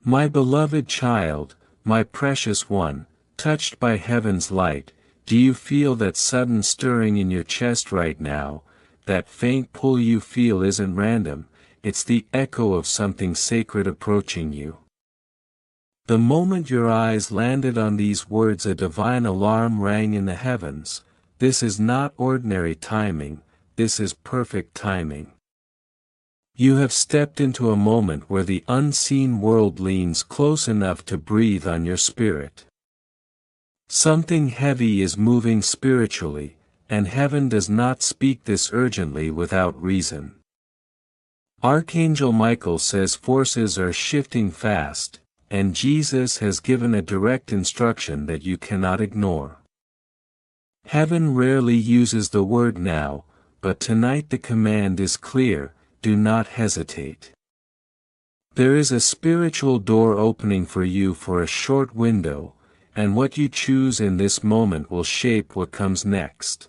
My beloved child, my precious one, touched by heaven's light, do you feel that sudden stirring in your chest right now? That faint pull you feel isn't random, it's the echo of something sacred approaching you. The moment your eyes landed on these words, a divine alarm rang in the heavens. This is not ordinary timing, this is perfect timing. You have stepped into a moment where the unseen world leans close enough to breathe on your spirit. Something heavy is moving spiritually, and heaven does not speak this urgently without reason. Archangel Michael says forces are shifting fast, and Jesus has given a direct instruction that you cannot ignore. Heaven rarely uses the word now, but tonight the command is clear: do not hesitate. There is a spiritual door opening for you for a short window, and what you choose in this moment will shape what comes next.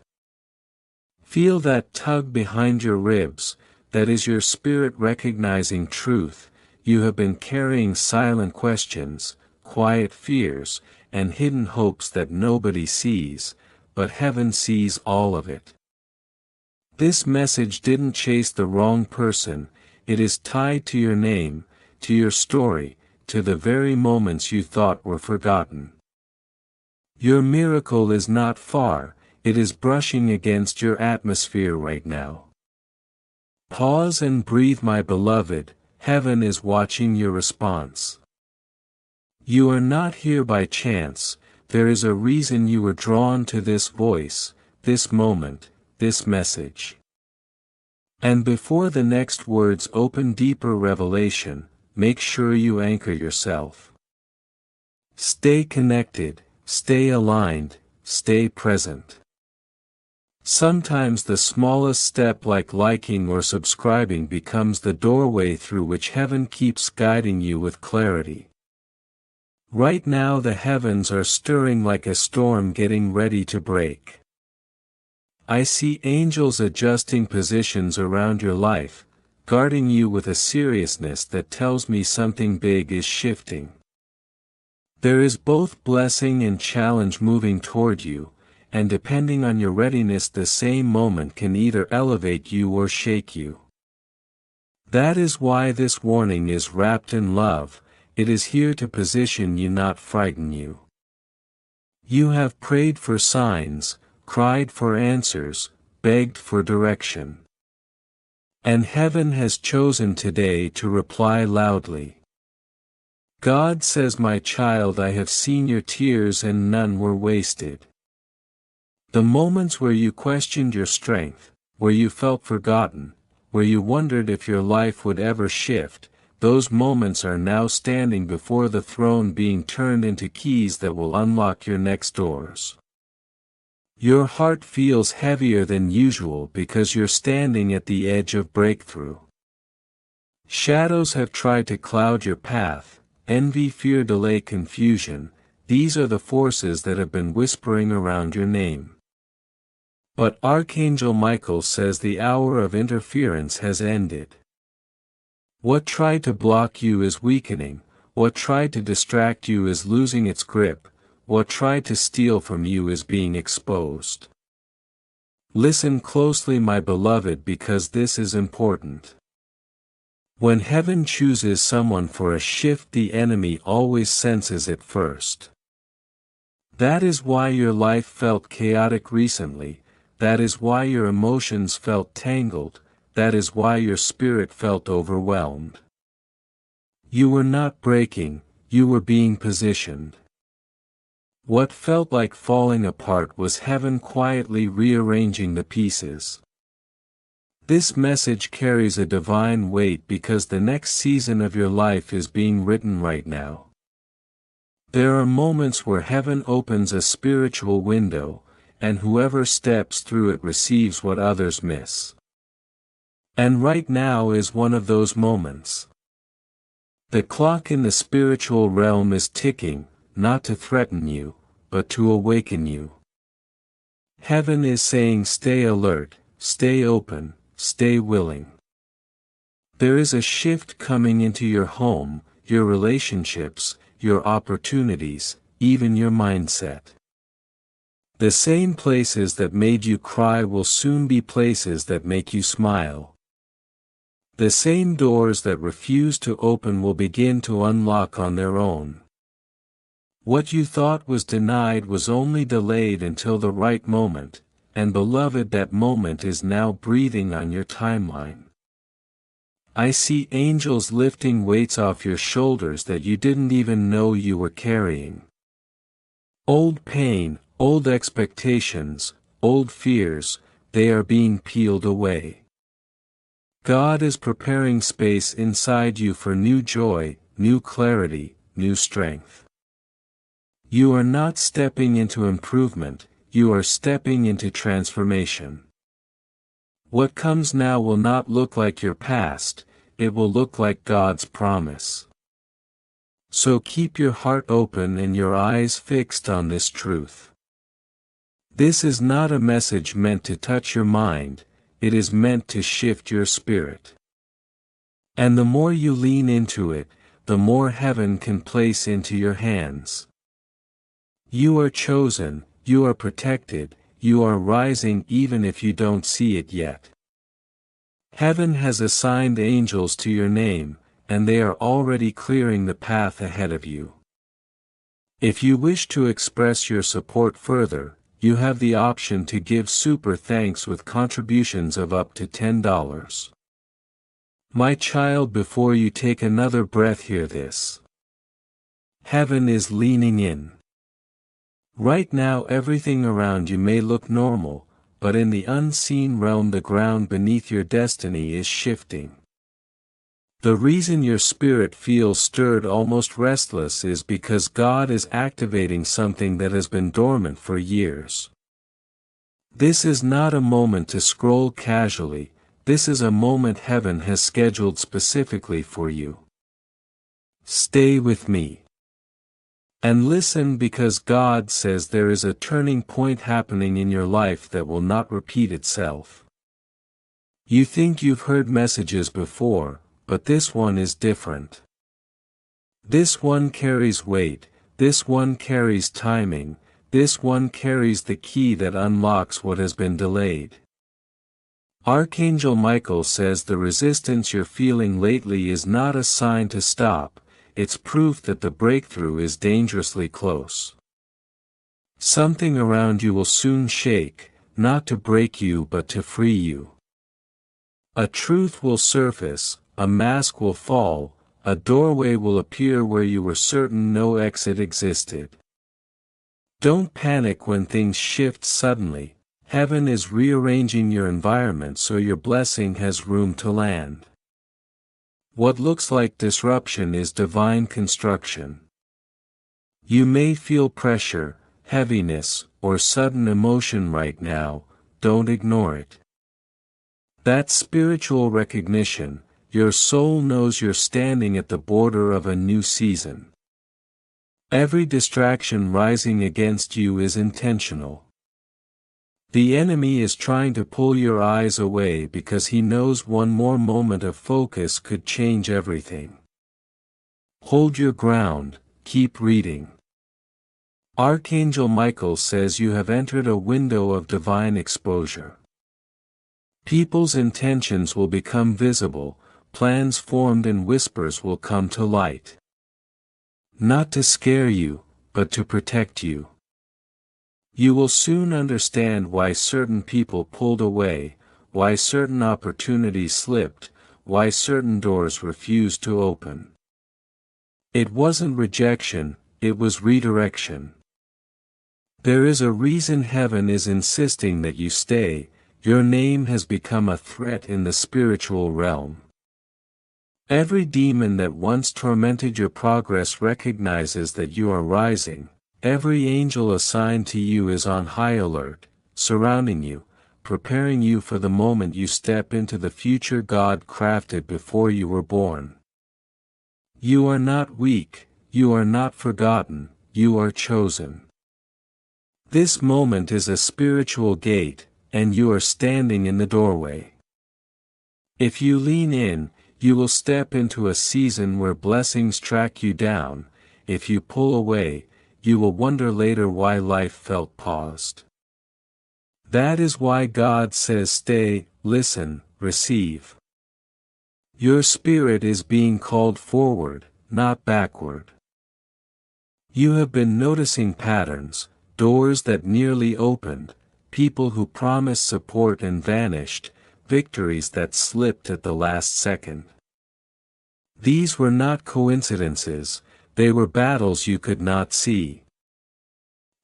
Feel that tug behind your ribs, that is your spirit recognizing truth. You have been carrying silent questions, quiet fears, and hidden hopes that nobody sees, but heaven sees all of it. This message didn't chase the wrong person, it is tied to your name, to your story, to the very moments you thought were forgotten. Your miracle is not far, it is brushing against your atmosphere right now. Pause and breathe, my beloved, heaven is watching your response. You are not here by chance, there is a reason you were drawn to this voice, this moment, this message. And before the next words open deeper revelation, make sure you anchor yourself. Stay connected, stay aligned, stay present. Sometimes the smallest step, like liking or subscribing, becomes the doorway through which heaven keeps guiding you with clarity. Right now the heavens are stirring like a storm getting ready to break. I see angels adjusting positions around your life, guarding you with a seriousness that tells me something big is shifting. There is both blessing and challenge moving toward you, and depending on your readiness, the same moment can either elevate you or shake you. That is why this warning is wrapped in love. It is here to position you, not frighten you. You have prayed for signs, cried for answers, begged for direction. And heaven has chosen today to reply loudly. God says, my child, I have seen your tears and none were wasted. The moments where you questioned your strength, where you felt forgotten, where you wondered if your life would ever shift, those moments are now standing before the throne, being turned into keys that will unlock your next doors. Your heart feels heavier than usual because you're standing at the edge of breakthrough. Shadows have tried to cloud your path, envy, fear, delay, confusion. These are the forces that have been whispering around your name. But Archangel Michael says the hour of interference has ended. What tried to block you is weakening, what tried to distract you is losing its grip, what tried to steal from you is being exposed. Listen closely, my beloved, because this is important. When heaven chooses someone for a shift, the enemy always senses it first. That is why your life felt chaotic recently. That is why your emotions felt tangled, that is why your spirit felt overwhelmed. You were not breaking, you were being positioned. What felt like falling apart was heaven quietly rearranging the pieces. This message carries a divine weight because the next season of your life is being written right now. There are moments where heaven opens a spiritual window, and whoever steps through it receives what others miss. And right now is one of those moments. The clock in the spiritual realm is ticking, not to threaten you, but to awaken you. Heaven is saying, stay alert, stay open, stay willing. There is a shift coming into your home, your relationships, your opportunities, even your mindset. The same places that made you cry will soon be places that make you smile. The same doors that refuse to open will begin to unlock on their own. What you thought was denied was only delayed until the right moment, and beloved, that moment is now breathing on your timeline. I see angels lifting weights off your shoulders that you didn't even know you were carrying. Old pain, old expectations, old fears, they are being peeled away. God is preparing space inside you for new joy, new clarity, new strength. You are not stepping into improvement, you are stepping into transformation. What comes now will not look like your past, it will look like God's promise. So keep your heart open and your eyes fixed on this truth. This is not a message meant to touch your mind, it is meant to shift your spirit. And the more you lean into it, the more heaven can place into your hands. You are chosen, you are protected, you are rising even if you don't see it yet. Heaven has assigned angels to your name, and they are already clearing the path ahead of you. If you wish to express your support further, you have the option to give super thanks with contributions of up to $10. My child, before you take another breath, hear this. Heaven is leaning in. Right now everything around you may look normal, but in the unseen realm the ground beneath your destiny is shifting. The reason your spirit feels stirred, almost restless, is because God is activating something that has been dormant for years. This is not a moment to scroll casually, this is a moment heaven has scheduled specifically for you. Stay with me. And listen, because God says there is a turning point happening in your life that will not repeat itself. You think you've heard messages before, but this one is different. This one carries weight, this one carries timing, this one carries the key that unlocks what has been delayed. Archangel Michael says the resistance you're feeling lately is not a sign to stop, it's proof that the breakthrough is dangerously close. Something around you will soon shake, not to break you but to free you. A truth will surface, a mask will fall, a doorway will appear where you were certain no exit existed. Don't panic when things shift suddenly, heaven is rearranging your environment so your blessing has room to land. What looks like disruption is divine construction. You may feel pressure, heaviness, or sudden emotion right now, don't ignore it. That's spiritual recognition. Your soul knows you're standing at the border of a new season. Every distraction rising against you is intentional. The enemy is trying to pull your eyes away because he knows one more moment of focus could change everything. Hold your ground, keep reading. Archangel Michael says you have entered a window of divine exposure. People's intentions will become visible, plans formed and whispers will come to light. Not to scare you, but to protect you. You will soon understand why certain people pulled away, why certain opportunities slipped, why certain doors refused to open. It wasn't rejection, it was redirection. There is a reason heaven is insisting that you stay. Your name has become a threat in the spiritual realm. Every demon that once tormented your progress recognizes that you are rising. Every angel assigned to you is on high alert, surrounding you, preparing you for the moment you step into the future God crafted before you were born. You are not weak, you are not forgotten, you are chosen. This moment is a spiritual gate, and you are standing in the doorway. If you lean in, You will step into a season where blessings track you down. If you pull away, you will wonder later why life felt paused. That is why God says stay, listen, receive. Your spirit is being called forward, not backward. You have been noticing patterns, doors that nearly opened, people who promised support and vanished, victories that slipped at the last second. These were not coincidences, they were battles you could not see.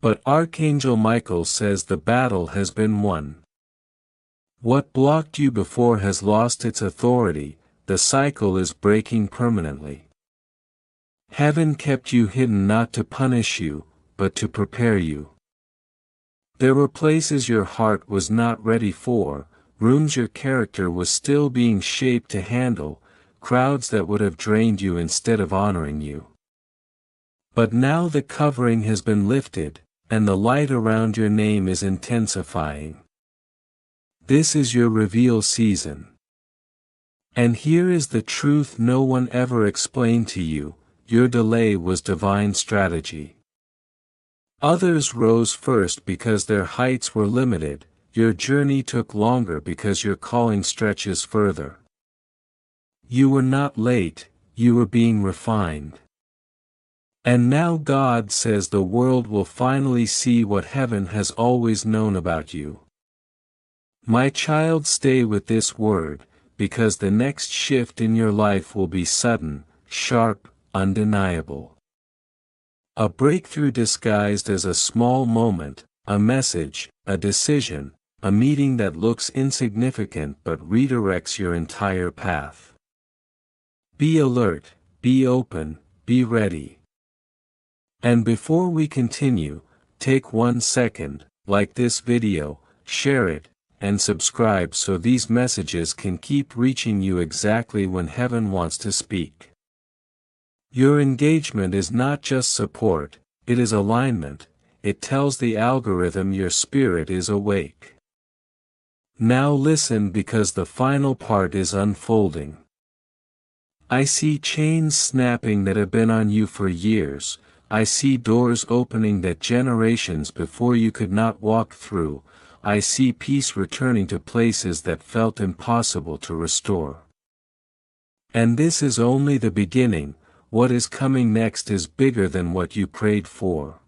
But Archangel Michael says the battle has been won. What blocked you before has lost its authority, the cycle is breaking permanently. Heaven kept you hidden not to punish you, but to prepare you. There were places your heart was not ready for, rooms your character was still being shaped to handle, crowds that would have drained you instead of honoring you. But now the covering has been lifted, and the light around your name is intensifying. This is your reveal season. And here is the truth no one ever explained to you: your delay was divine strategy. Others rose first because their heights were limited, your journey took longer because your calling stretches further. You were not late, you were being refined. And now God says the world will finally see what heaven has always known about you. My child, stay with this word, because the next shift in your life will be sudden, sharp, undeniable. A breakthrough disguised as a small moment, a message, a decision, a meeting that looks insignificant but redirects your entire path. Be alert, be open, be ready. And before we continue, take 1 second, like this video, share it, and subscribe so these messages can keep reaching you exactly when heaven wants to speak. Your engagement is not just support, it is alignment. It tells the algorithm your spirit is awake. Now listen, because the final part is unfolding. I see chains snapping that have been on you for years. I see doors opening that generations before you could not walk through. I see peace returning to places that felt impossible to restore. And this is only the beginning. What is coming next is bigger than what you prayed for.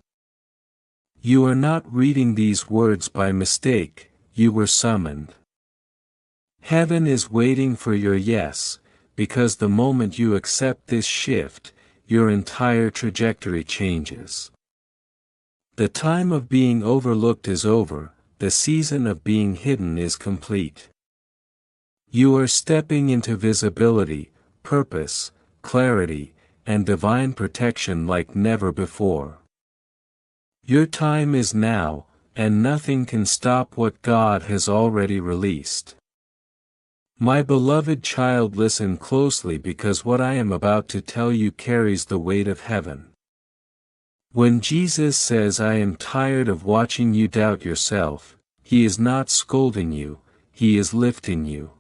You are not reading these words by mistake, you were summoned. Heaven is waiting for your yes, because the moment you accept this shift, your entire trajectory changes. The time of being overlooked is over, the season of being hidden is complete. You are stepping into visibility, purpose, clarity, and divine protection like never before. Your time is now, and nothing can stop what God has already released. My beloved child, listen closely, because what I am about to tell you carries the weight of heaven. When Jesus says, "I am tired of watching you doubt yourself," He is not scolding you, He is lifting you.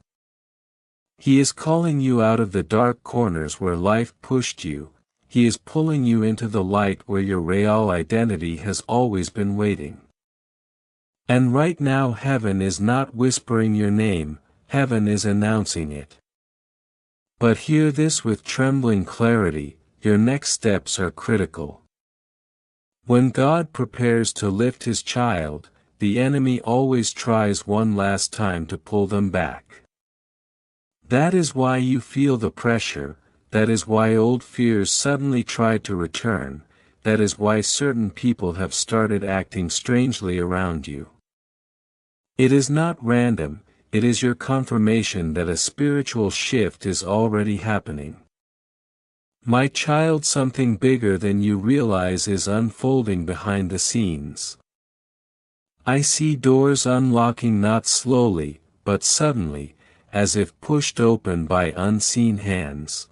He is calling you out of the dark corners where life pushed you. He is pulling you into the light where your real identity has always been waiting. And right now heaven is not whispering your name, heaven is announcing it. But hear this with trembling clarity: your next steps are critical. When God prepares to lift His child, the enemy always tries one last time to pull them back. That is why you feel the pressure, that is why old fears suddenly try to return, that is why certain people have started acting strangely around you. It is not random, it is your confirmation that a spiritual shift is already happening. My child, something bigger than you realize is unfolding behind the scenes. I see doors unlocking not slowly, but suddenly, as if pushed open by unseen hands.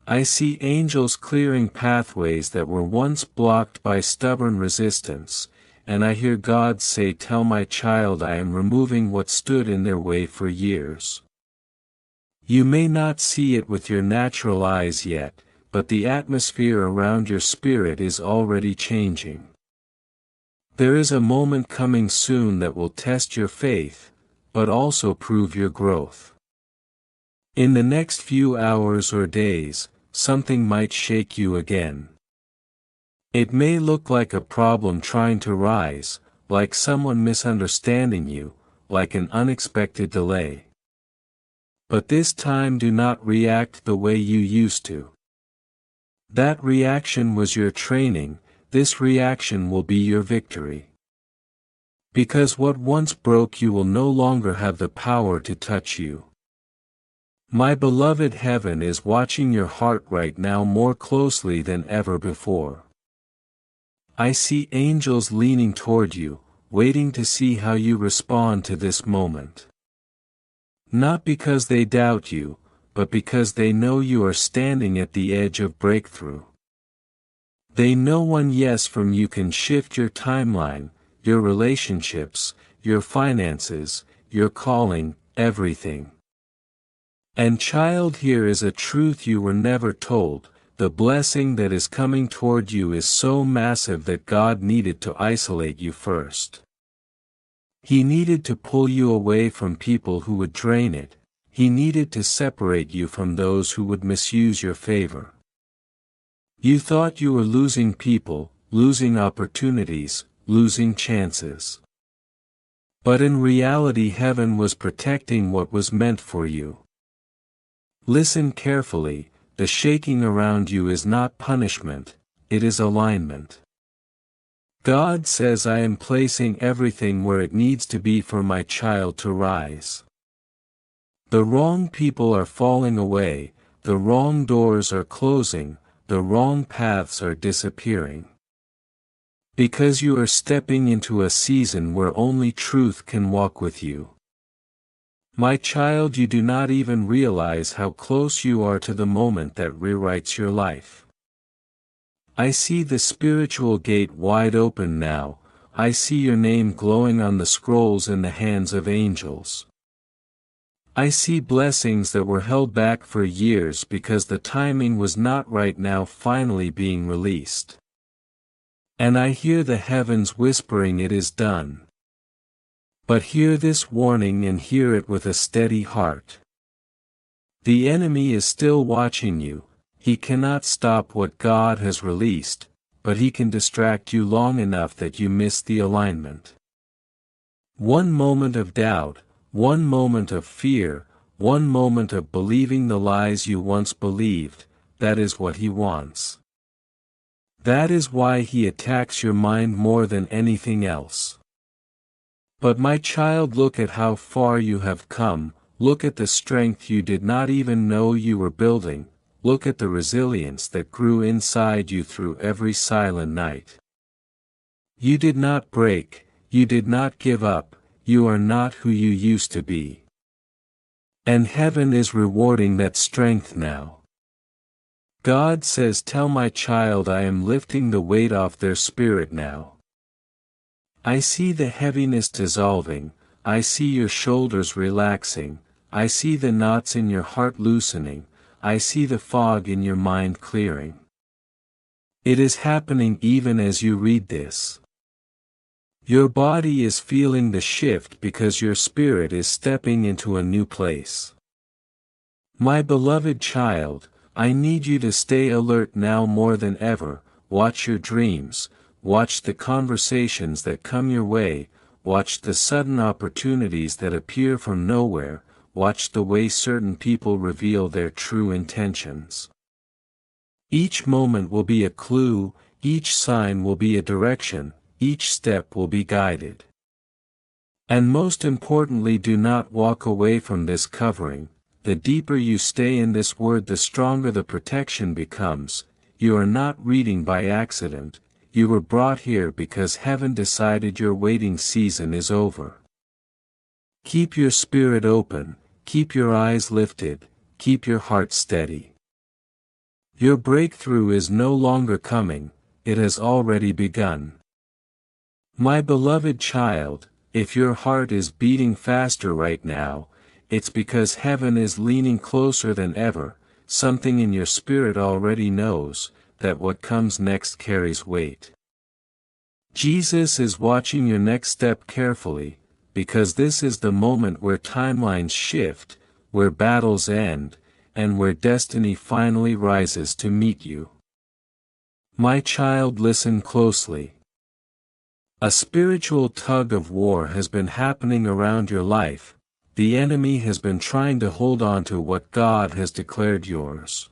I see angels clearing pathways that were once blocked by stubborn resistance, and I hear God say, "Tell my child I am removing what stood in their way for years." You may not see it with your natural eyes yet, but the atmosphere around your spirit is already changing. There is a moment coming soon that will test your faith, but also prove your growth. In the next few hours or days, something might shake you again. It may look like a problem trying to rise, like someone misunderstanding you, like an unexpected delay. But this time do not react the way you used to. That reaction was your training, this reaction will be your victory. Because what once broke you will no longer have the power to touch you. My beloved, heaven is watching your heart right now more closely than ever before. I see angels leaning toward you, waiting to see how you respond to this moment. Not because they doubt you, but because they know you are standing at the edge of breakthrough. They know one yes from you can shift your timeline, your relationships, your finances, your calling, everything. And child, here is a truth you were never told. The blessing that is coming toward you is so massive that God needed to isolate you first. He needed to pull you away from people who would drain it. He needed to separate you from those who would misuse your favor. You thought you were losing people, losing opportunities, losing chances. But in reality, heaven was protecting what was meant for you. Listen carefully. The shaking around you is not punishment, it is alignment. God says, I am placing everything where it needs to be for my child to rise. The wrong people are falling away, the wrong doors are closing, the wrong paths are disappearing. Because you are stepping into a season where only truth can walk with you. My child, you do not even realize how close you are to the moment that rewrites your life. I see the spiritual gate wide open now. I see your name glowing on the scrolls in the hands of angels. I see blessings that were held back for years because the timing was not right now finally being released. And I hear the heavens whispering, it is done. But hear this warning and hear it with a steady heart. The enemy is still watching you. He cannot stop what God has released, but he can distract you long enough that you miss the alignment. One moment of doubt, one moment of fear, one moment of believing the lies you once believed, that is what he wants. That is why he attacks your mind more than anything else. But my child, look at how far you have come, look at the strength you did not even know you were building, look at the resilience that grew inside you through every silent night. You did not break, you did not give up, you are not who you used to be. And heaven is rewarding that strength now. God says, tell my child, I am lifting the weight off their spirit now. I see the heaviness dissolving, I see your shoulders relaxing, I see the knots in your heart loosening, I see the fog in your mind clearing. It is happening even as you read this. Your body is feeling the shift because your spirit is stepping into a new place. My beloved child, I need you to stay alert now more than ever. Watch your dreams, watch the conversations that come your way, watch the sudden opportunities that appear from nowhere, watch the way certain people reveal their true intentions. Each moment will be a clue, each sign will be a direction, each step will be guided. And most importantly, do not walk away from this covering. The deeper you stay in this word, the stronger the protection becomes. You are not reading by accident. You were brought here because heaven decided your waiting season is over. Keep your spirit open, keep your eyes lifted, keep your heart steady. Your breakthrough is no longer coming, it has already begun. My beloved child, if your heart is beating faster right now, it's because heaven is leaning closer than ever. Something in your spirit already knows that what comes next carries weight. Jesus is watching your next step carefully, because this is the moment where timelines shift, where battles end, and where destiny finally rises to meet you. My child, listen closely. A spiritual tug of war has been happening around your life. The enemy has been trying to hold on to what God has declared yours.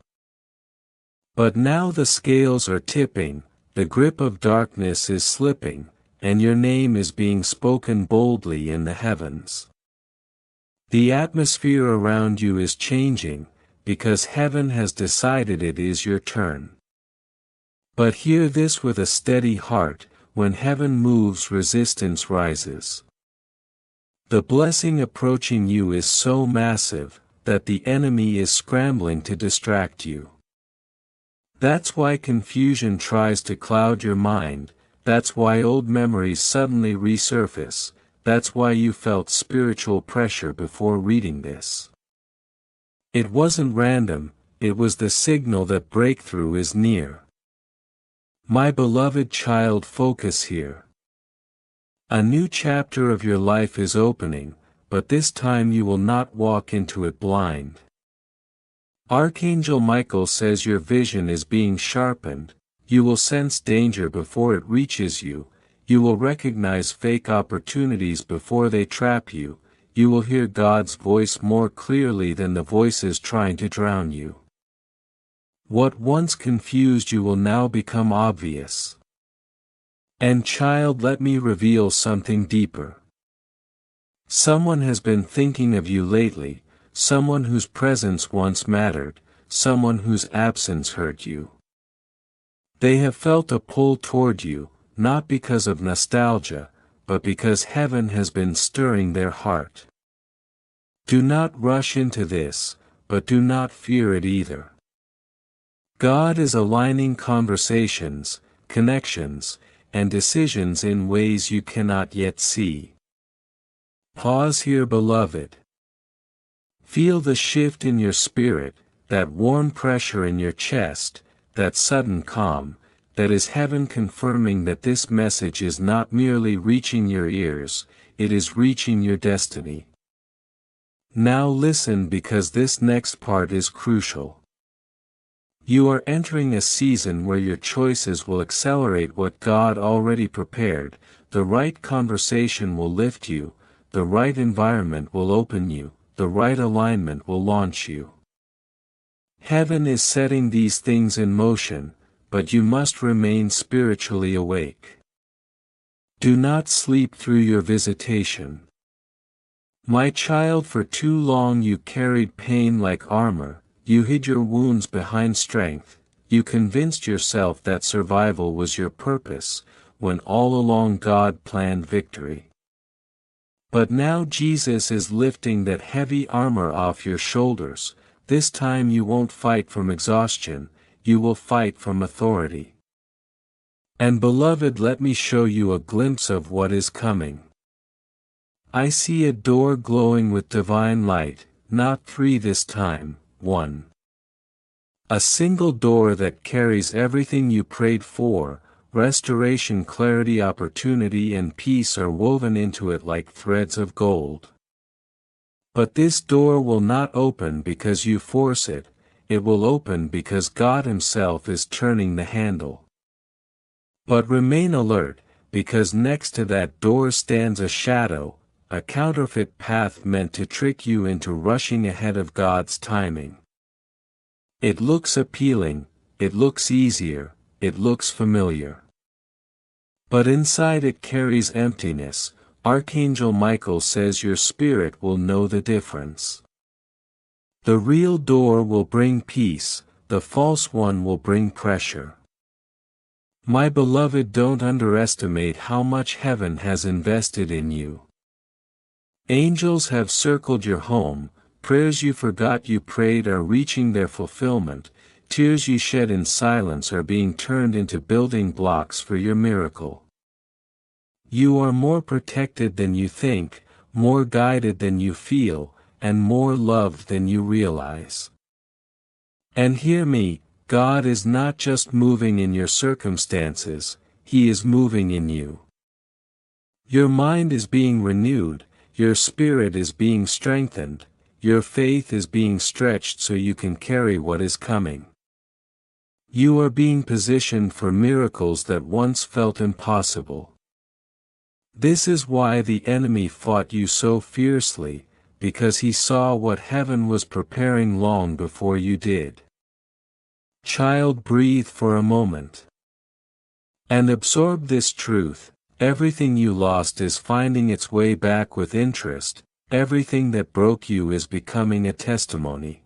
But now the scales are tipping, the grip of darkness is slipping, and your name is being spoken boldly in the heavens. The atmosphere around you is changing, because heaven has decided it is your turn. But hear this with a steady heart: when heaven moves, resistance rises. The blessing approaching you is so massive, that the enemy is scrambling to distract you. That's why confusion tries to cloud your mind, that's why old memories suddenly resurface, that's why you felt spiritual pressure before reading this. It wasn't random, it was the signal that breakthrough is near. My beloved child, focus here. A new chapter of your life is opening, but this time you will not walk into it blind. Archangel Michael says your vision is being sharpened. You will sense danger before it reaches you. You will recognize fake opportunities before they trap you. You will hear God's voice more clearly than the voices trying to drown you. What once confused you will now become obvious. And child, let me reveal something deeper. Someone has been thinking of you lately, someone whose presence once mattered, someone whose absence hurt you. They have felt a pull toward you, not because of nostalgia, but because heaven has been stirring their heart. Do not rush into this, but do not fear it either. God is aligning conversations, connections, and decisions in ways you cannot yet see. Pause here, beloved. Feel the shift in your spirit, that warm pressure in your chest, that sudden calm. That is heaven confirming that this message is not merely reaching your ears, it is reaching your destiny. Now listen, because this next part is crucial. You are entering a season where your choices will accelerate what God already prepared. The right conversation will lift you, the right environment will open you, the right alignment will launch you. Heaven is setting these things in motion, but you must remain spiritually awake. Do not sleep through your visitation. My child, for too long you carried pain like armor. You hid your wounds behind strength, you convinced yourself that survival was your purpose, when all along God planned victory. But now Jesus is lifting that heavy armor off your shoulders. This time you won't fight from exhaustion, you will fight from authority. And beloved, let me show you a glimpse of what is coming. I see a door glowing with divine light, not 3 this time. 1. A single door that carries everything you prayed for. Restoration, clarity, opportunity, and peace are woven into it like threads of gold. But this door will not open because you force it, it will open because God Himself is turning the handle. But remain alert, because next to that door stands a shadow, a counterfeit path meant to trick you into rushing ahead of God's timing. It looks appealing, it looks easier, it looks familiar. But inside it carries emptiness. Archangel Michael says your spirit will know the difference. The real door will bring peace, the false one will bring pressure. My beloved, don't underestimate how much heaven has invested in you. Angels have circled your home, prayers you forgot you prayed are reaching their fulfillment, tears you shed in silence are being turned into building blocks for your miracle. You are more protected than you think, more guided than you feel, and more loved than you realize. And hear me, God is not just moving in your circumstances, He is moving in you. Your mind is being renewed, your spirit is being strengthened, your faith is being stretched so you can carry what is coming. You are being positioned for miracles that once felt impossible. This is why the enemy fought you so fiercely, because he saw what heaven was preparing long before you did. Child, breathe for a moment. And absorb this truth: everything you lost is finding its way back with interest, everything that broke you is becoming a testimony.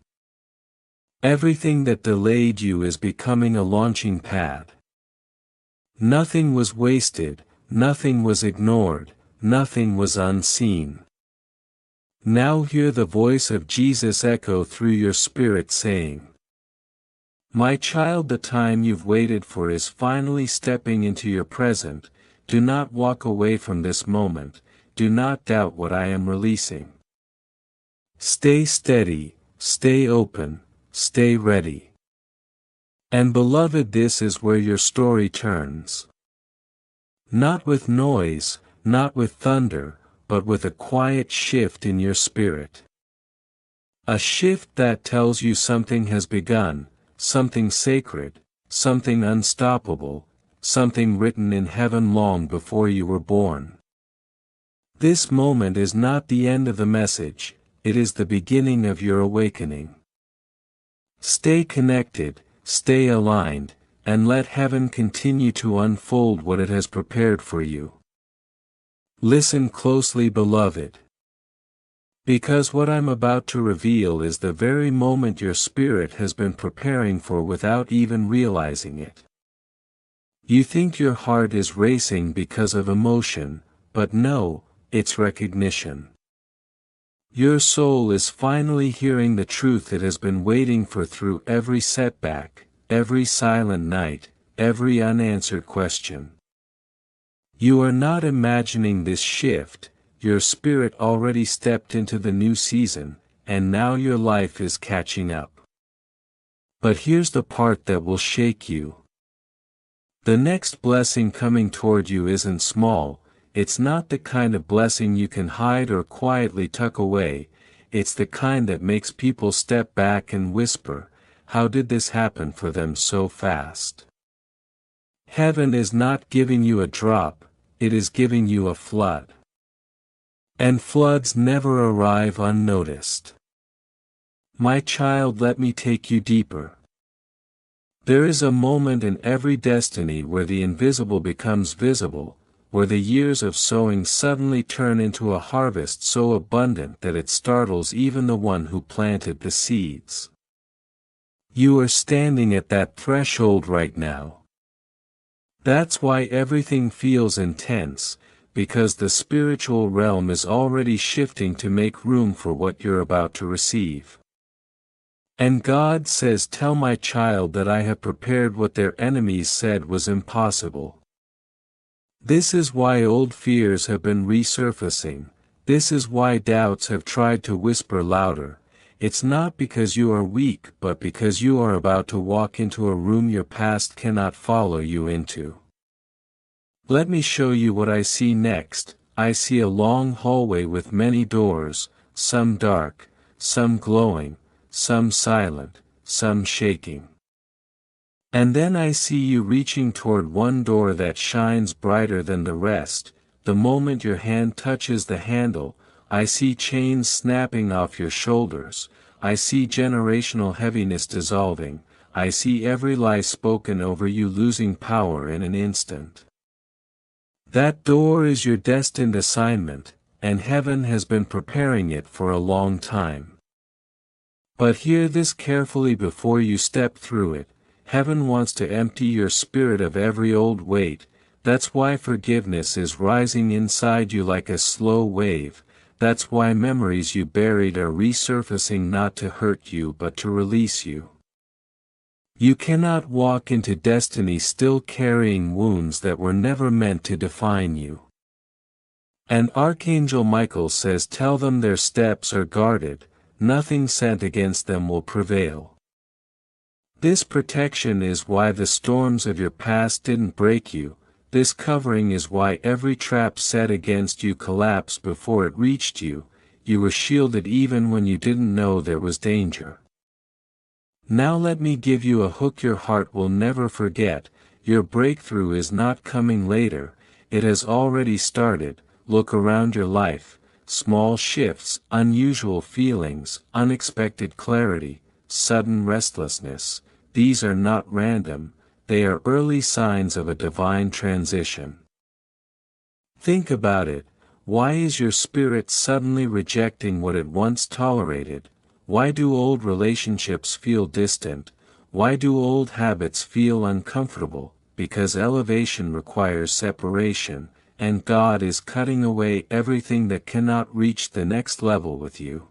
Everything that delayed you is becoming a launching pad. Nothing was wasted, nothing was ignored, nothing was unseen. Now hear the voice of Jesus echo through your spirit saying, "My child, the time you've waited for is finally stepping into your present. Do not walk away from this moment, do not doubt what I am releasing. Stay steady, stay open, stay ready." And beloved, this is where your story turns. Not with noise, not with thunder, but with a quiet shift in your spirit. A shift that tells you something has begun, something sacred, something unstoppable, something written in heaven long before you were born. This moment is not the end of the message, it is the beginning of your awakening. Stay connected, stay aligned, and let heaven continue to unfold what it has prepared for you. Listen closely, beloved. Because what I'm about to reveal is the very moment your spirit has been preparing for without even realizing it. You think your heart is racing because of emotion, but no, it's recognition. Your soul is finally hearing the truth it has been waiting for through every setback, every silent night, every unanswered question. You are not imagining this shift, your spirit already stepped into the new season, and now your life is catching up. But here's the part that will shake you. The next blessing coming toward you isn't small, it's not the kind of blessing you can hide or quietly tuck away, it's the kind that makes people step back and whisper, "How did this happen for them so fast?" Heaven is not giving you a drop, it is giving you a flood. And floods never arrive unnoticed. My child, let me take you deeper. There is a moment in every destiny where the invisible becomes visible, where the years of sowing suddenly turn into a harvest so abundant that it startles even the one who planted the seeds. You are standing at that threshold right now. That's why everything feels intense, because the spiritual realm is already shifting to make room for what you're about to receive. And God says, "Tell my child that I have prepared what their enemies said was impossible." This is why old fears have been resurfacing, this is why doubts have tried to whisper louder. It's not because you are weak, but because you are about to walk into a room your past cannot follow you into. Let me show you what I see next. I see a long hallway with many doors, some dark, some glowing, some silent, some shaking. And then I see you reaching toward one door that shines brighter than the rest. The moment your hand touches the handle, I see chains snapping off your shoulders, I see generational heaviness dissolving, I see every lie spoken over you losing power in an instant. That door is your destined assignment, and heaven has been preparing it for a long time. But hear this carefully before you step through it. Heaven wants to empty your spirit of every old weight. That's why forgiveness is rising inside you like a slow wave. That's why memories you buried are resurfacing, not to hurt you but to release you. You cannot walk into destiny still carrying wounds that were never meant to define you. And Archangel Michael says tell them their steps are guarded, nothing sent against them will prevail. This protection is why the storms of your past didn't break you, this covering is why every trap set against you collapsed before it reached you, you were shielded even when you didn't know there was danger. Now let me give you a hook your heart will never forget, your breakthrough is not coming later, it has already started. Look around your life, small shifts, unusual feelings, unexpected clarity, sudden restlessness, these are not random, they are early signs of a divine transition. Think about it, why is your spirit suddenly rejecting what it once tolerated? Why do old relationships feel distant? Why do old habits feel uncomfortable? Because elevation requires separation, and God is cutting away everything that cannot reach the next level with you.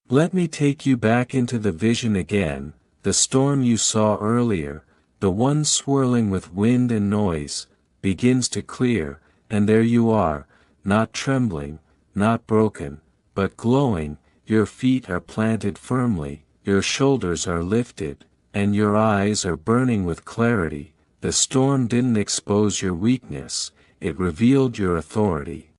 Let me take you back into the vision again, the storm you saw earlier, the one swirling with wind and noise, begins to clear, and there you are, not trembling, not broken, but glowing, your feet are planted firmly, your shoulders are lifted, and your eyes are burning with clarity. The storm didn't expose your weakness, it revealed your authority.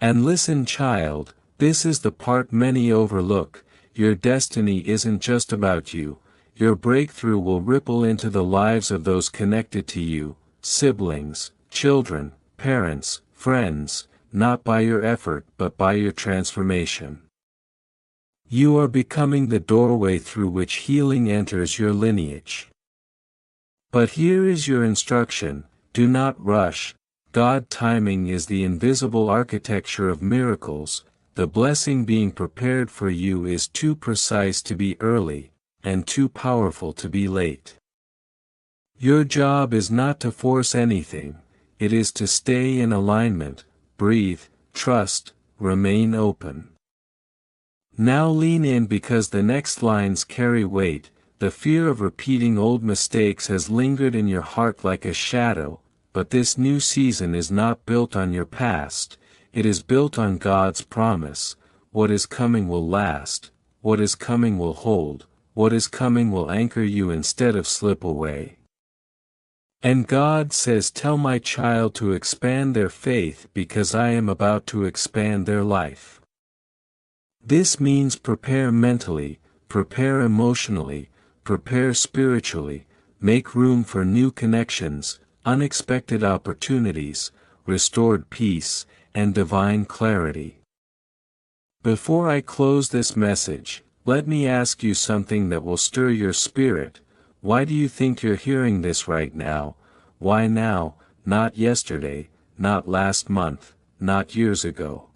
And listen, child, this is the part many overlook, your destiny isn't just about you, your breakthrough will ripple into the lives of those connected to you, siblings, children, parents, friends, not by your effort but by your transformation. You are becoming the doorway through which healing enters your lineage. But here is your instruction, do not rush, God timing is the invisible architecture of miracles, the blessing being prepared for you is too precise to be early, and too powerful to be late. Your job is not to force anything, it is to stay in alignment, breathe, trust, remain open. Now lean in because the next lines carry weight. The fear of repeating old mistakes has lingered in your heart like a shadow, but this new season is not built on your past, it is built on God's promise. What is coming will last, what is coming will hold, what is coming will anchor you instead of slip away. And God says, tell my child to expand their faith because I am about to expand their life. This means prepare mentally, prepare emotionally, prepare spiritually, make room for new connections, unexpected opportunities, restored peace, and divine clarity. Before I close this message, let me ask you something that will stir your spirit. Why do you think you're hearing this right now? Why now, not yesterday, not last month, not years ago?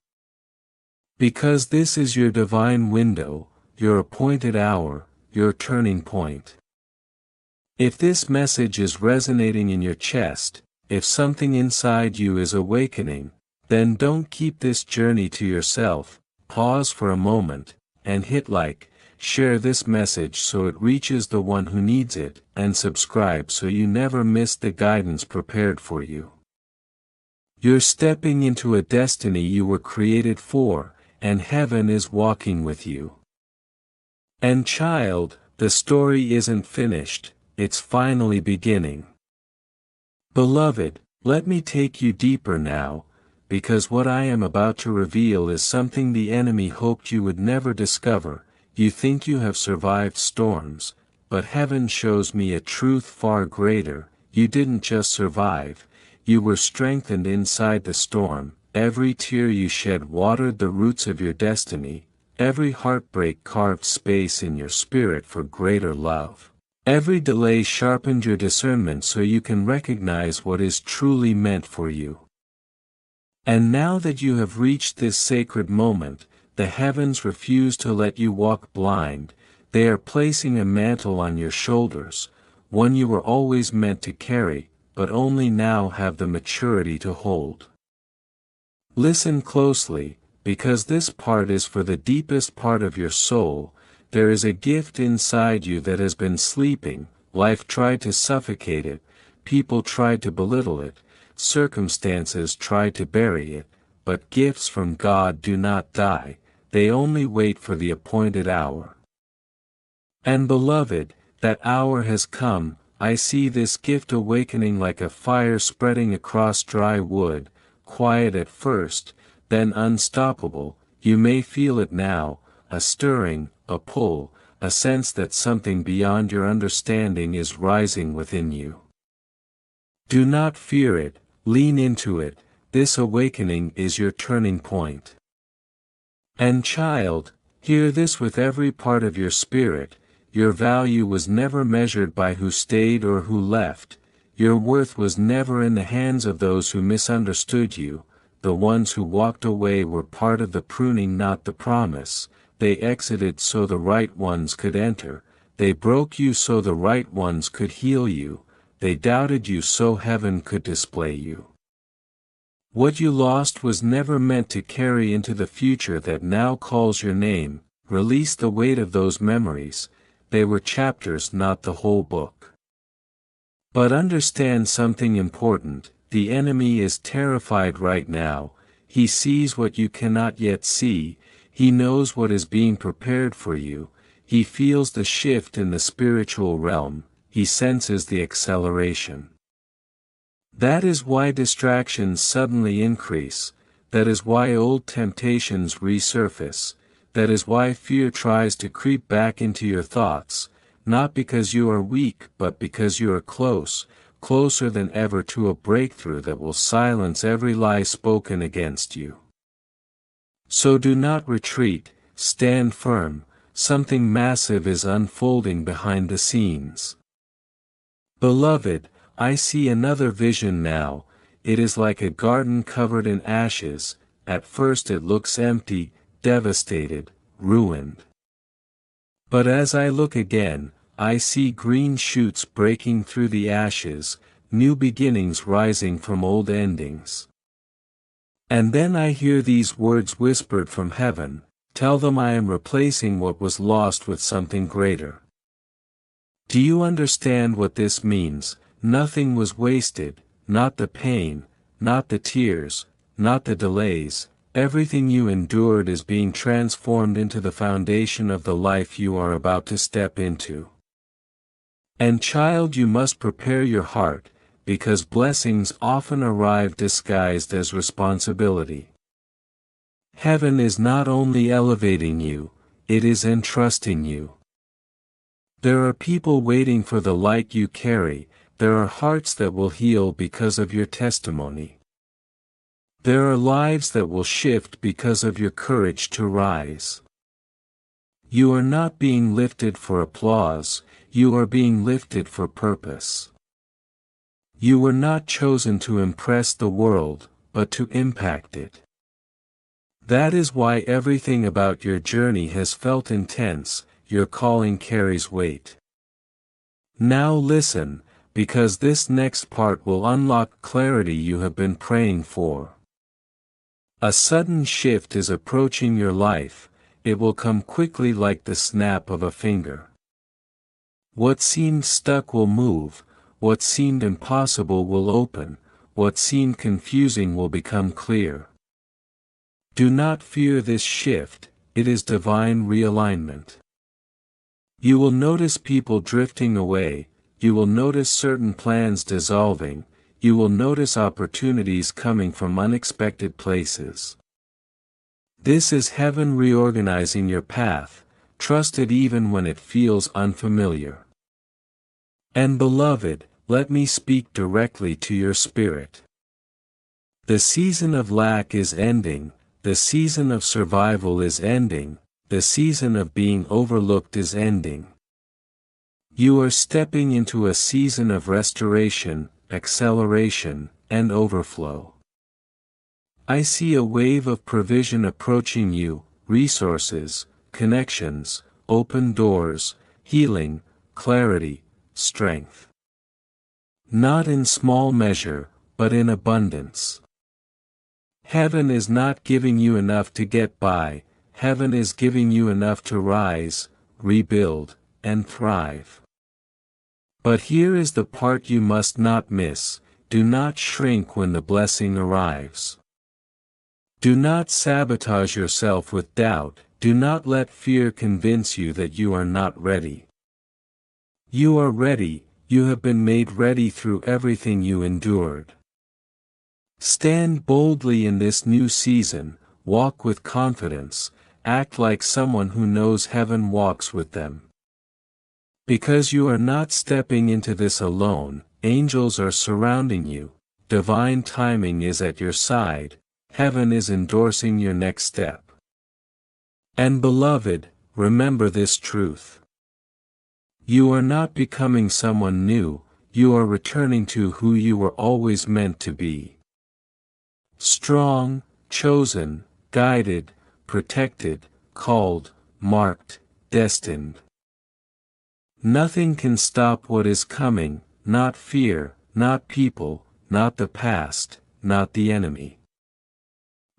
Because this is your divine window, your appointed hour, your turning point. If this message is resonating in your chest, if something inside you is awakening, then don't keep this journey to yourself, pause for a moment, and hit like, share this message so it reaches the one who needs it, and subscribe so you never miss the guidance prepared for you. You're stepping into a destiny you were created for, and heaven is walking with you. And child, the story isn't finished, it's finally beginning. Beloved, let me take you deeper now, because what I am about to reveal is something the enemy hoped you would never discover. You think you have survived storms, but heaven shows me a truth far greater. You didn't just survive, you were strengthened inside the storm. Every tear you shed watered the roots of your destiny, every heartbreak carved space in your spirit for greater love. Every delay sharpened your discernment so you can recognize what is truly meant for you. And now that you have reached this sacred moment, the heavens refuse to let you walk blind. They are placing a mantle on your shoulders, one you were always meant to carry, but only now have the maturity to hold. Listen closely, because this part is for the deepest part of your soul. There is a gift inside you that has been sleeping, life tried to suffocate it, people tried to belittle it, circumstances try to bury it, but gifts from God do not die, they only wait for the appointed hour. And beloved, that hour has come. I see this gift awakening like a fire spreading across dry wood, quiet at first, then unstoppable. You may feel it now, a stirring, a pull, a sense that something beyond your understanding is rising within you. Do not fear it, lean into it. This awakening is your turning point. And child, hear this with every part of your spirit. Your value was never measured by who stayed or who left. Your worth was never in the hands of those who misunderstood you. The ones who walked away were part of the pruning, not the promise. They exited so the right ones could enter. They broke you so the right ones could heal you. They doubted you so heaven could display you. What you lost was never meant to carry into the future that now calls your name. Release the weight of those memories. They were chapters, not the whole book. But understand something important. The enemy is terrified right now. He sees what you cannot yet see. He knows what is being prepared for you. He feels the shift in the spiritual realm. He senses the acceleration. That is why distractions suddenly increase. That is why old temptations resurface. That is why fear tries to creep back into your thoughts, not because you are weak but because you are close, closer than ever to a breakthrough that will silence every lie spoken against you. So do not retreat, stand firm. Something massive is unfolding behind the scenes. Beloved, I see another vision now. It is like a garden covered in ashes. At first it looks empty, devastated, ruined. But as I look again, I see green shoots breaking through the ashes, new beginnings rising from old endings. And then I hear these words whispered from heaven, tell them I am replacing what was lost with something greater. Do you understand what this means? Nothing was wasted, not the pain, not the tears, not the delays. Everything you endured is being transformed into the foundation of the life you are about to step into. And child, you must prepare your heart, because blessings often arrive disguised as responsibility. Heaven is not only elevating you, it is entrusting you. There are people waiting for the light you carry. There are hearts that will heal because of your testimony. There are lives that will shift because of your courage to rise. You are not being lifted for applause, you are being lifted for purpose. You were not chosen to impress the world, but to impact it. That is why everything about your journey has felt intense. Your calling carries weight. Now listen, because this next part will unlock clarity you have been praying for. A sudden shift is approaching your life. It will come quickly like the snap of a finger. What seemed stuck will move, what seemed impossible will open, what seemed confusing will become clear. Do not fear this shift, it is divine realignment. You will notice people drifting away, you will notice certain plans dissolving, you will notice opportunities coming from unexpected places. This is heaven reorganizing your path. Trust it even when it feels unfamiliar. And beloved, let me speak directly to your spirit. The season of lack is ending, the season of survival is ending, the season of being overlooked is ending. You are stepping into a season of restoration, acceleration, and overflow. I see a wave of provision approaching you, resources, connections, open doors, healing, clarity, strength. Not in small measure, but in abundance. Heaven is not giving you enough to get by, heaven is giving you enough to rise, rebuild, and thrive. But here is the part you must not miss. do not shrink when the blessing arrives. Do not sabotage yourself with doubt, do not let fear convince you that you are not ready. You are ready, you have been made ready through everything you endured. Stand boldly in this new season, walk with confidence, act like someone who knows heaven walks with them. Because you are not stepping into this alone, angels are surrounding you, divine timing is at your side, heaven is endorsing your next step. And beloved, remember this truth. You are not becoming someone new, you are returning to who you were always meant to be. Strong, chosen, guided, protected, called, marked, destined. Nothing can stop what is coming, not fear, not people, not the past, not the enemy.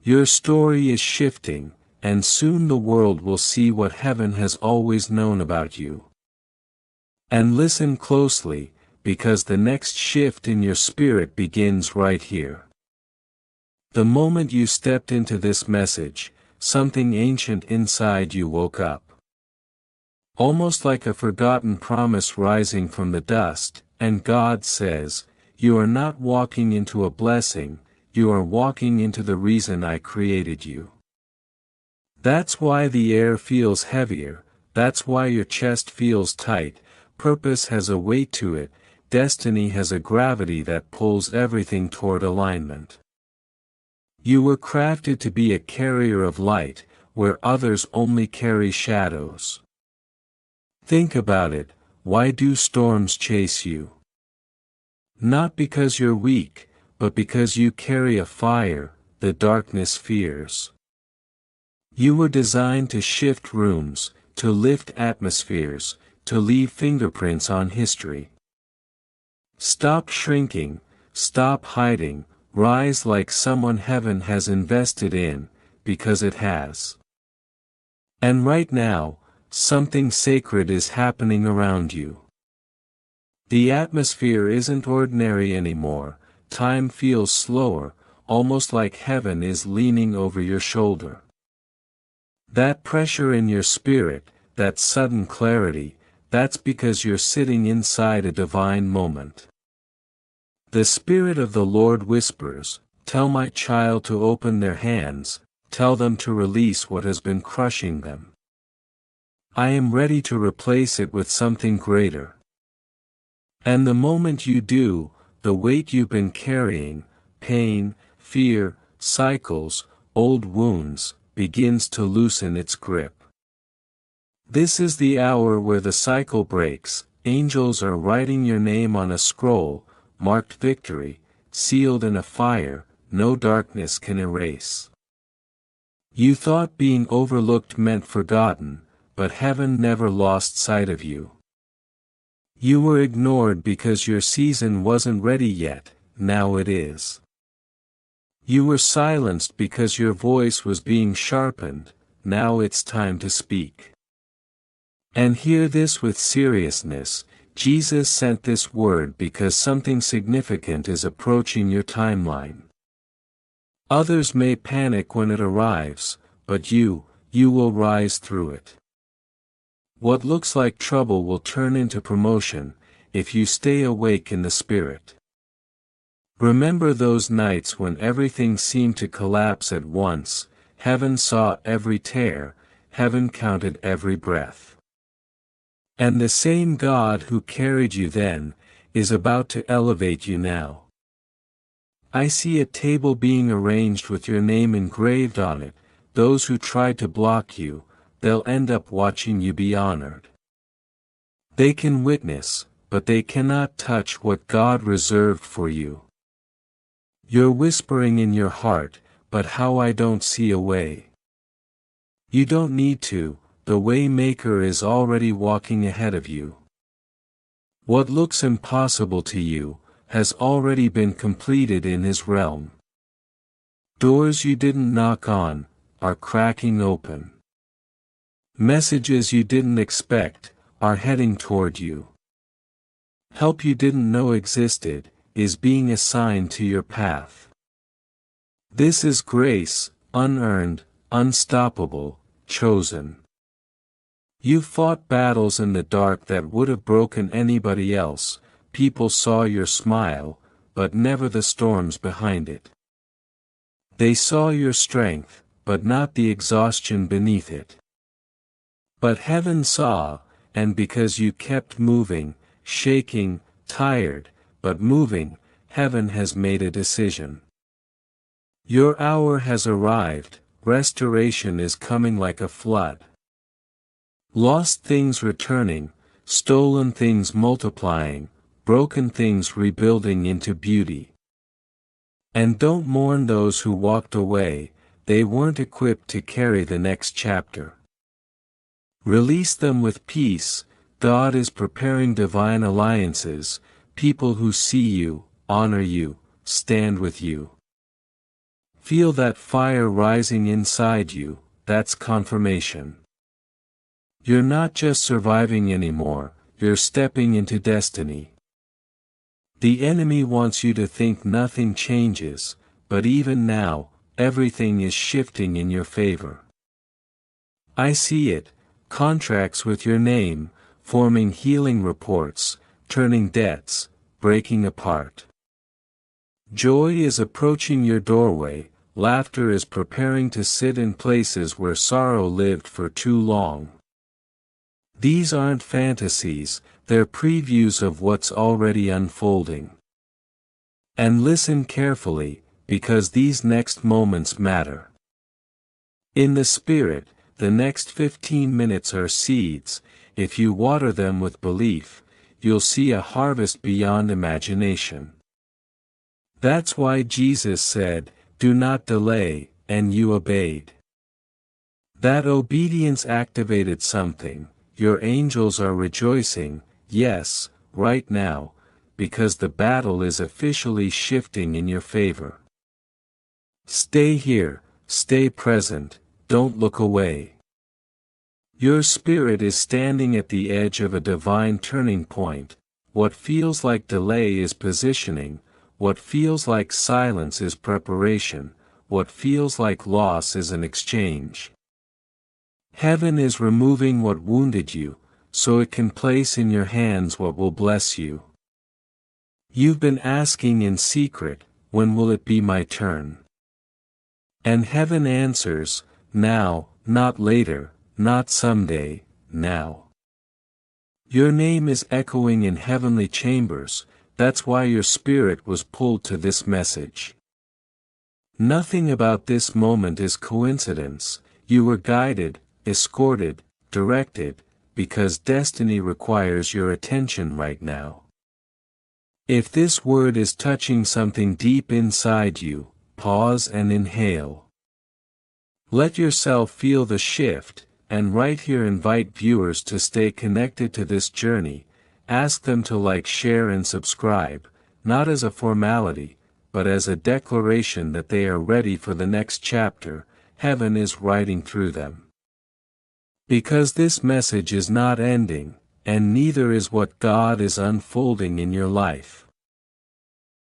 Your story is shifting, and soon the world will see what heaven has always known about you. And listen closely, because the next shift in your spirit begins right here. The moment you stepped into this message, something ancient inside you woke up. Almost like a forgotten promise rising from the dust, and God says, you are not walking into a blessing, you are walking into the reason I created you. That's why the air feels heavier, that's why your chest feels tight, purpose has a weight to it, destiny has a gravity that pulls everything toward alignment. You were crafted to be a carrier of light, where others only carry shadows. Think about it, why do storms chase you? Not because you're weak, but because you carry a fire, the darkness fears. You were designed to shift rooms, to lift atmospheres, to leave fingerprints on history. Stop shrinking, stop hiding, rise like someone heaven has invested in, because it has. And right now, something sacred is happening around you. The atmosphere isn't ordinary anymore, time feels slower, almost like heaven is leaning over your shoulder. That pressure in your spirit, that sudden clarity, that's because you're sitting inside a divine moment. The Spirit of the Lord whispers, tell my child to open their hands, tell them to release what has been crushing them. I am ready to replace it with something greater. And the moment you do, the weight you've been carrying, pain, fear, cycles, old wounds, begins to loosen its grip. This is the hour where the cycle breaks, angels are writing your name on a scroll, marked victory, sealed in a fire, no darkness can erase. You thought being overlooked meant forgotten, but heaven never lost sight of you. You were ignored because your season wasn't ready yet, now it is. You were silenced because your voice was being sharpened, now it's time to speak. And hear this with seriousness, Jesus sent this word because something significant is approaching your timeline. Others may panic when it arrives, but you will rise through it. What looks like trouble will turn into promotion, if you stay awake in the Spirit. Remember those nights when everything seemed to collapse at once, heaven saw every tear, heaven counted every breath. And the same God who carried you then, is about to elevate you now. I see a table being arranged with your name engraved on it, those who tried to block you, they'll end up watching you be honored. They can witness, but they cannot touch what God reserved for you. You're whispering in your heart, but how I don't see a way. You don't need to, the Waymaker is already walking ahead of you. What looks impossible to you, has already been completed in His realm. Doors you didn't knock on, are cracking open. Messages you didn't expect, are heading toward you. Help you didn't know existed, is being assigned to your path. This is grace, unearned, unstoppable, chosen. You fought battles in the dark that would have broken anybody else. People saw your smile, but never the storms behind it. They saw your strength, but not the exhaustion beneath it. But heaven saw, and because you kept moving, shaking, tired, but moving, heaven has made a decision. Your hour has arrived, restoration is coming like a flood. Lost things returning, stolen things multiplying, broken things rebuilding into beauty. And don't mourn those who walked away, they weren't equipped to carry the next chapter. Release them with peace. God is preparing divine alliances, people who see you, honor you, stand with you. Feel that fire rising inside you, that's confirmation. You're not just surviving anymore, you're stepping into destiny. The enemy wants you to think nothing changes, but even now, everything is shifting in your favor. I see it, contracts with your name, forming healing reports, turning debts, breaking apart. Joy is approaching your doorway, laughter is preparing to sit in places where sorrow lived for too long. These aren't fantasies, they're previews of what's already unfolding. And listen carefully, because these next moments matter. In the Spirit, the next 15 minutes are seeds. If you water them with belief, you'll see a harvest beyond imagination. That's why Jesus said, "Do not delay," and you obeyed. That obedience activated something. Your angels are rejoicing, yes, right now, because the battle is officially shifting in your favor. Stay here, stay present, don't look away. Your spirit is standing at the edge of a divine turning point. What feels like delay is positioning, what feels like silence is preparation, what feels like loss is an exchange. Heaven is removing what wounded you, so it can place in your hands what will bless you. You've been asking in secret, when will it be my turn? And heaven answers, now, not later, not someday, now. Your name is echoing in heavenly chambers, that's why your spirit was pulled to this message. Nothing about this moment is coincidence, you were guided, escorted, directed, because destiny requires your attention right now. If this word is touching something deep inside you, pause and inhale. Let yourself feel the shift, and right here invite viewers to stay connected to this journey. Ask them to like, share and subscribe, not as a formality, but as a declaration that they are ready for the next chapter. Heaven is writing through them. Because this message is not ending, and neither is what God is unfolding in your life.